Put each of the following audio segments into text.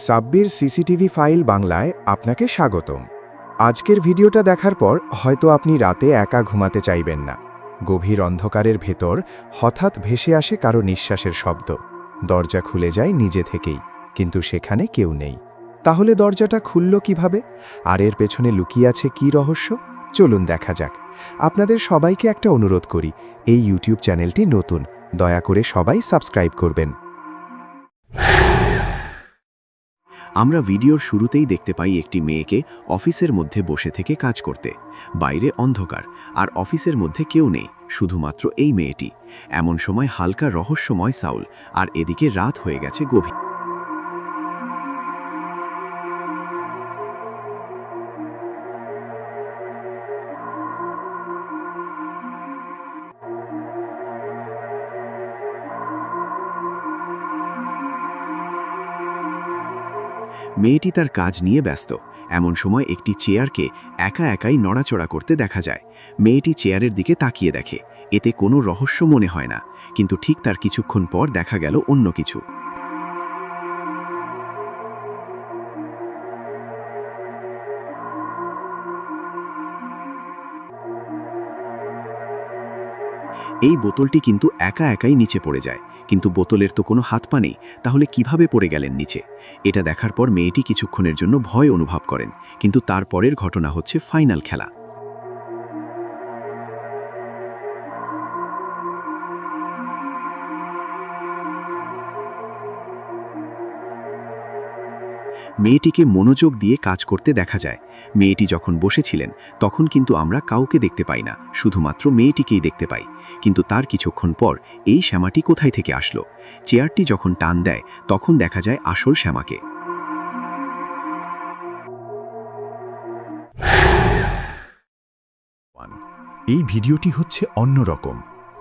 Sabbir CCTV file বাংলায় আপনাকে স্বাগতম। আজকের ভিডিওটা দেখার পর হয়তো আপনি রাতে একা ঘুমাতে চাইবেন না। গভীর অন্ধকারের ভেতর হঠাৎ ভেসে আসে কারো নিঃশ্বাসের শব্দ। দরজা খুলে যায় নিজে থেকেই, কিন্তু সেখানে কেউ নেই। তাহলে দরজাটা খুলল কিভাবে? আর এর পেছনে লুকিয়ে আছে কী রহস্য? চলুন দেখা যাক। আপনাদের সবাইকে একটা অনুরোধ করি, এই ইউটিউব চ্যানেলটি নতুন, দয়া করে সবাই সাবস্ক্রাইব করবেন। আমরা ভিডিওর শুরুতেই দেখতে পাই একটি মেয়েকে অফিসের মধ্যে বসে থেকে কাজ করতে। বাইরে অন্ধকার, আর অফিসের মধ্যে কেউ নেই, শুধুমাত্র এই মেয়েটি। এমন সময় হালকা রহস্যময় সাউল, আর এদিকে রাত হয়ে গেছে গভীর। মেয়েটি তার কাজ নিয়ে ব্যস্ত। এমন সময় একটি চেয়ারকে একা একাই নড়াচড়া করতে দেখা যায়। মেয়েটি চেয়ারের দিকে তাকিয়ে দেখে, এতে কোনো রহস্য মনে হয় না, কিন্তু ঠিক তার কিছুক্ষণ পর দেখা গেল অন্য কিছু। এই বোতলটি কিন্তু একা একাই নিচে পড়ে যায়, কিন্তু বোতলের তো কোনো হাত পা নেই, তাহলে কিভাবে পড়ে গেলেন নিচে? এটা দেখার পর মেয়েটি কিছুক্ষণের জন্য ভয় অনুভব করেন, কিন্তু তারপরের ঘটনা হচ্ছে ফাইনাল খেলা। মেয়েটিকে মনোযোগ দিয়ে কাজ করতে দেখা যায়। মেয়েটি যখন বসেছিলেন তখন কিন্তু আমরা কাউকে দেখতে পাই না, শুধুমাত্র মেয়েটিকেই দেখতে পাই। কিন্তু তার কিছুক্ষণ পর এই শ্যামাটি কোথায় থেকে আসলো? চেয়ারটি যখন টান দেয় তখন দেখা যায় আসল শ্যামাকে। এই ভিডিওটি হচ্ছে অন্যরকম,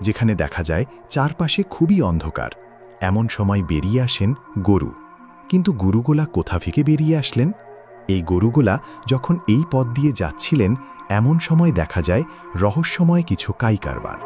যেখানে দেখা যায় চারপাশে খুবই অন্ধকার। এমন সময় বেরিয়ে আসেন গরু। কিন্তু গরুগুলা কোথা থেকে বেরিয়ে আসলেন? এই গরুগুলা যখন এই পথ দিয়ে যাচ্ছিলেন, এমন সময় দেখা যায় রহস্যময় কিছু কাইকারবার।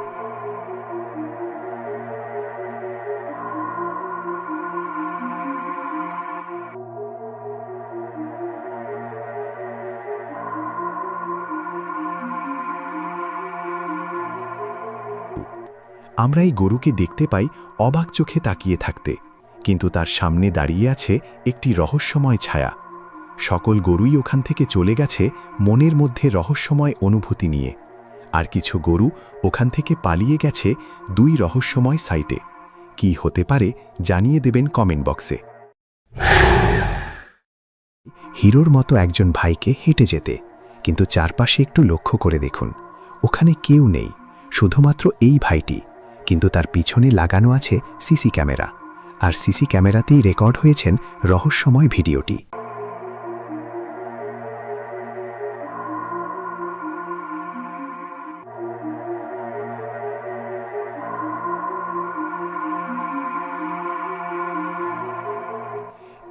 আমরা এই গরুকে দেখতে পাই অবাক চোখে তাকিয়ে থাকতে, কিন্তু তার সামনে দাঁড়িয়ে আছে একটি রহস্যময় ছায়া। সকল গরুই ওখান থেকে চলে গেছে মনের মধ্যে রহস্যময় অনুভূতি নিয়ে, আর কিছু গরু ওখান থেকে পালিয়ে গেছে দুই রহস্যময় সাইটে। কি হতে পারে জানিয়ে দেবেন কমেন্ট বক্সে। হিরোর মতো একজন ভাইকে হেঁটে যেতে, কিন্তু চারপাশে একটু লক্ষ্য করে দেখুন, ওখানে কেউ নেই, শুধুমাত্র এই ভাইটি। কিন্তু তার পিছনে লাগানো আছে সিসি ক্যামেরা, আর সিসি ক্যামেরাতেই রেকর্ড হয়েছেন রহস্যময় ভিডিওটি।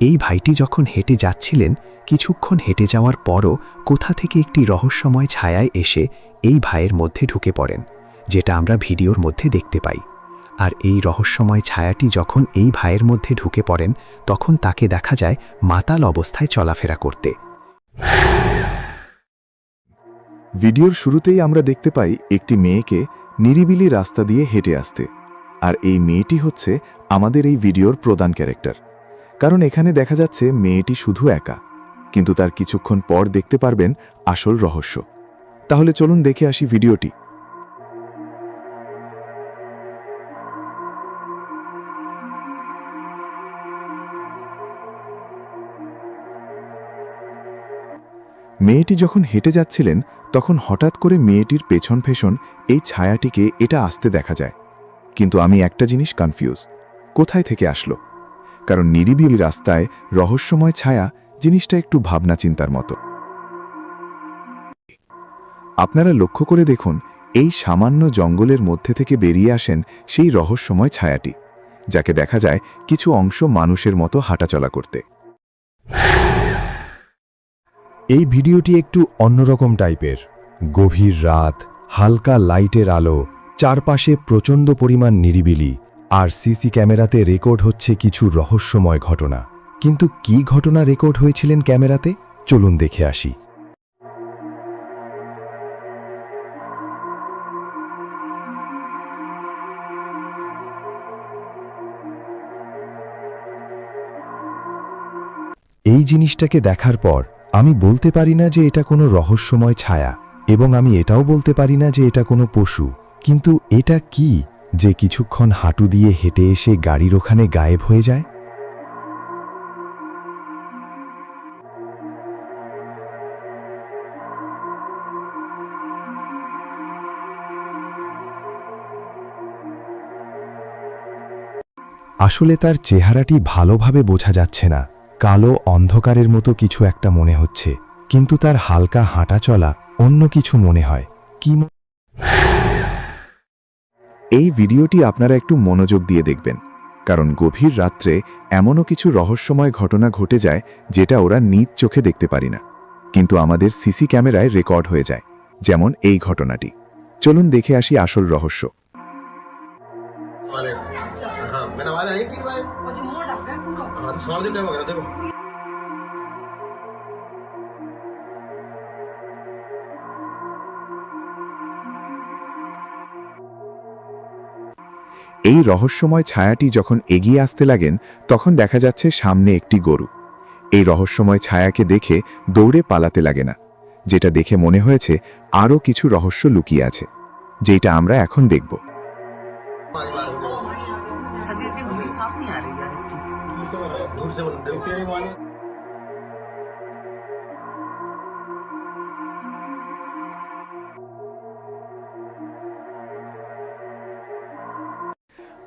এই ভাইটি যখন হেঁটে যাচ্ছিলেন, কিছুক্ষণ হেঁটে যাওয়ার পরও কোথা থেকে একটি রহস্যময় ছায়ায় এসে এই ভাইয়ের মধ্যে ঢুকে পড়েন, যেটা আমরা ভিডিওর মধ্যে দেখতে পাই। আর এই রহস্যময় ছায়াটি যখন এই ভাইয়ের মধ্যে ঢুকে পড়েন, তখন তাকে দেখা যায় মাতাল অবস্থায় চলাফেরা করতে। ভিডিওর শুরুতেই আমরা দেখতে পাই একটি মেয়েকে নিরিবিলি রাস্তা দিয়ে হেঁটে আসতে। আর এই মেয়েটি হচ্ছে আমাদের এই ভিডিওর প্রধান ক্যারেক্টার, কারণ এখানে দেখা যাচ্ছে মেয়েটি শুধু একা, কিন্তু তার কিছুক্ষণ পর দেখতে পারবেন আসল রহস্য। তাহলে চলুন দেখে আসি ভিডিওটি। মেয়েটি যখন হেঁটে যাচ্ছিলেন তখন হঠাৎ করে মেয়েটির পেছন এই ছায়াটিকে এটা আসতে দেখা যায়। কিন্তু আমি একটা জিনিস কনফিউজ, কোথায় থেকে আসলো? কারণ নিরিবিলি রাস্তায় রহস্যময় ছায়া জিনিসটা একটু ভাবনা চিন্তার মতো। আপনারা লক্ষ্য করে দেখুন, এই সামান্য জঙ্গলের মধ্যে থেকে বেরিয়ে আসেন সেই রহস্যময় ছায়াটি, যাকে দেখা যায় কিছু অংশ মানুষের মতো হাঁটাচলা করতে। এই ভিডিওটি একটু অন্যরকম টাইপের। গভীর রাত, হালকা লাইটের আলো, চারপাশে প্রচণ্ড পরিমাণ নিরিবিলি, আর সিসি ক্যামেরাতে রেকর্ড হচ্ছে কিছু রহস্যময় ঘটনা। কিন্তু কি ঘটনা রেকর্ড হয়েছিলেন ক্যামেরাতে চলুন দেখে আসি। এই জিনিসটাকে দেখার পর আমি বলতে পারি না যে এটা কোনো রহস্যময় ছায়া, এবং আমি এটাও বলতে পারি না যে এটা কোনো পশু। কিন্তু এটা কি যে কিছুক্ষণ হাঁটু দিয়ে হেঁটে এসে গাড়ির ওখানে গায়েব হয়ে যায়? আসলে তার চেহারাটি ভালোভাবে বোঝা যাচ্ছে না, কালো অন্ধকারের মতো কিছু একটা মনে হচ্ছে, কিন্তু তার হালকা হাঁটা চলা অন্য কিছু মনে হয়। কি এই ভিডিওটি আপনারা একটু মনোযোগ দিয়ে দেখবেন, কারণ গভীর রাত্রে এমনও কিছু রহস্যময় ঘটনা ঘটে যায় যেটা ওরা নিজ চোখে দেখতে পারি না, কিন্তু আমাদের সিসি ক্যামেরায় রেকর্ড হয়ে যায়। যেমন এই ঘটনাটি। চলুন দেখে আসি আসল রহস্য। हाँ मेरा वाला है 3 भाई मुझे मोड़ आ गया पूरा हाँ तो 100 दिन क्या हो गया देखो এই রহস্যময় ছায়াটি যখন এগিয়ে আসতে লাগেন তখন দেখা যাচ্ছে সামনে একটি গরু। এই রহস্যময় ছায়াকে দেখে দৌড়ে পালাতে লাগে না, যেটা দেখে মনে হয়েছে আরও কিছু রহস্য লুকিয়ে আছে, যেটা আমরা এখন দেখব। तबीयत मुझे साफ नहीं आ रही यार इसकी दूर से बोल देखो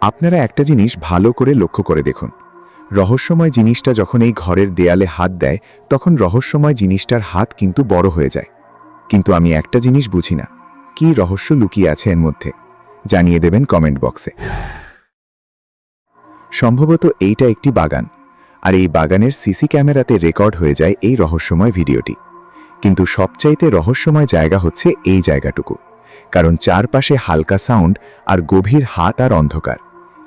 আপনারা একটা জিনিস ভালো করে লক্ষ্য করে দেখুন, রহস্যময় জিনিসটা যখন এই ঘরের দেয়ালে হাত দেয় তখন রহস্যময় জিনিসটার হাত কিন্তু বড় হয়ে যায়। কিন্তু আমি একটা জিনিস বুঝি না, কি রহস্য লুকিয়ে আছে এর মধ্যে? জানিয়ে দেবেন কমেন্ট বক্সে। সম্ভবত এইটা একটি বাগান, আর এই বাগানের সিসি ক্যামেরাতে রেকর্ড হয়ে যায় এই রহস্যময় ভিডিওটি। কিন্তু সবচাইতে রহস্যময় জায়গা হচ্ছে এই জায়গাটুকু, কারণ চারপাশে হালকা সাউন্ড আর গভীর হাত আর অন্ধকার।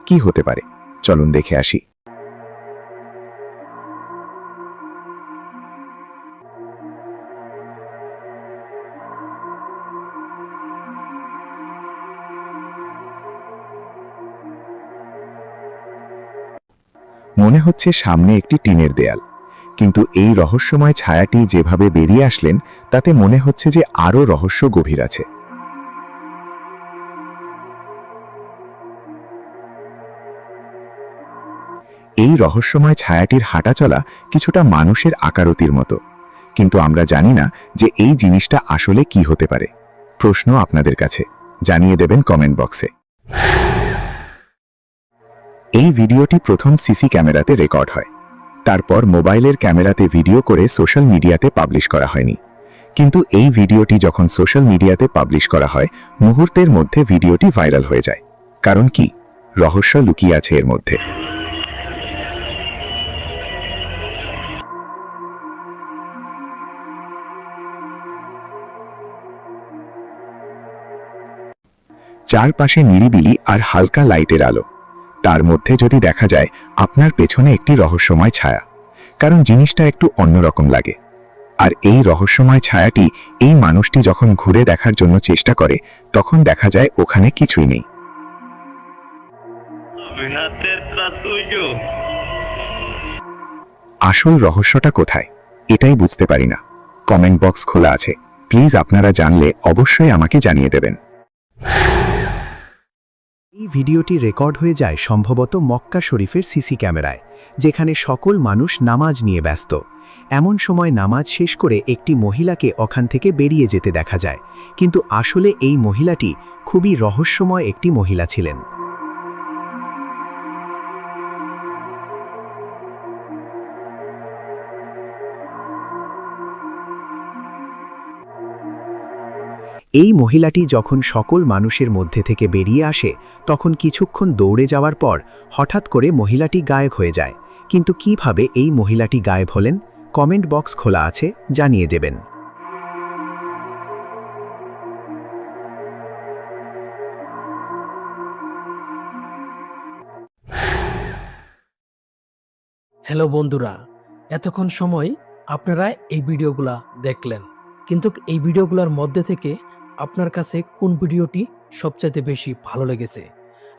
কি হতে পারে চলুন দেখে আসি। মনে হচ্ছে সামনে একটি টিনের দেয়াল, কিন্তু এই রহস্যময় ছায়াটি যেভাবে বেরিয়ে আসলেন তাতে মনে হচ্ছে যে আরও রহস্য গভীর আছে। এই রহস্যময় ছায়াটির হাঁটাচলা কিছুটা মানুষের আকারতির মতো, কিন্তু আমরা জানি না যে এই জিনিসটা আসলে কি হতে পারে। প্রশ্ন আপনাদের কাছে, জানিয়ে দেবেন কমেন্ট বক্সে। এই ভিডিওটি প্রথম সিসি ক্যামেরাতে রেকর্ড হয়, তারপর মোবাইলের ক্যামেরাতে ভিডিও করে সোশ্যাল মিডিয়াতে পাবলিশ করা হয়নি। কিন্তু এই ভিডিওটি যখন সোশ্যাল মিডিয়াতে পাবলিশ করা হয় মুহূর্তের মধ্যে ভিডিওটি ভাইরাল হয়ে যায়। কারণ কি? রহস্য লুকিয়ে আছে এর মধ্যে। চারপাশে নিরিবিলি আর হালকা লাইটের আলো, তার মধ্যে যদি দেখা যায় আপনার পেছনে একটি রহস্যময় ছায়া, কারণ জিনিসটা একটু অন্যরকম লাগে। আর এই রহস্যময় ছায়াটি এই মানুষটি যখন ঘুরে দেখার জন্য চেষ্টা করে তখন দেখা যায় ওখানে কিছুই নেই। আসল রহস্যটা কোথায় এটাই বুঝতে পারি না। কমেন্ট বক্স খোলা আছে, প্লিজ আপনারা জানলে অবশ্যই আমাকে জানিয়ে দেবেন। এই ভিডিওটি রেকর্ড হয়ে যায় সম্ভবত মক্কা শরীফের সিসি ক্যামেরায়, যেখানে সকল মানুষ নামাজ নিয়ে ব্যস্ত। এমন সময় নামাজ শেষ করে একটি মহিলাকে ওখান থেকে বেরিয়ে যেতে দেখা যায়, কিন্তু আসলে এই মহিলাটি খুবই রহস্যময় একটি মহিলা ছিলেন। এই মহিলাটি যখন সকল মানুষের মধ্যে থেকে বেরিয়ে আসে তখন কিছুক্ষণ দৌড়ে যাওয়ার পর হঠাৎ করে মহিলাটি গায়েব হয়ে যায়। কিন্তু কিভাবে এই মহিলাটি গায়েব হলেন? কমেন্ট বক্স খোলা আছে, জানিয়ে দেবেন। হ্যালো বন্ধুরা, এতক্ষণ সময় আপনারা এই ভিডিওগুলা দেখলেন, কিন্তু এই ভিডিওগুলোর মধ্যে থেকে আপনার কাছে কোন ভিডিওটি সবচাইতে বেশি ভালো লেগেছে,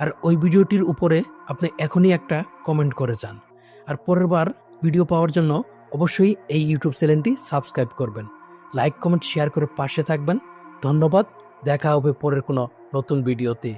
আর ওই ভিডিওটির উপরে আপনি এখনই একটা কমেন্ট করে যান। আর পরের বার ভিডিও পাওয়ার জন্য অবশ্যই এই ইউটিউব চ্যানেলটি সাবস্ক্রাইব করবেন, লাইক কমেন্ট শেয়ার করে পাশে থাকবেন। ধন্যবাদ, দেখা হবে পরের কোনো নতুন ভিডিওতে।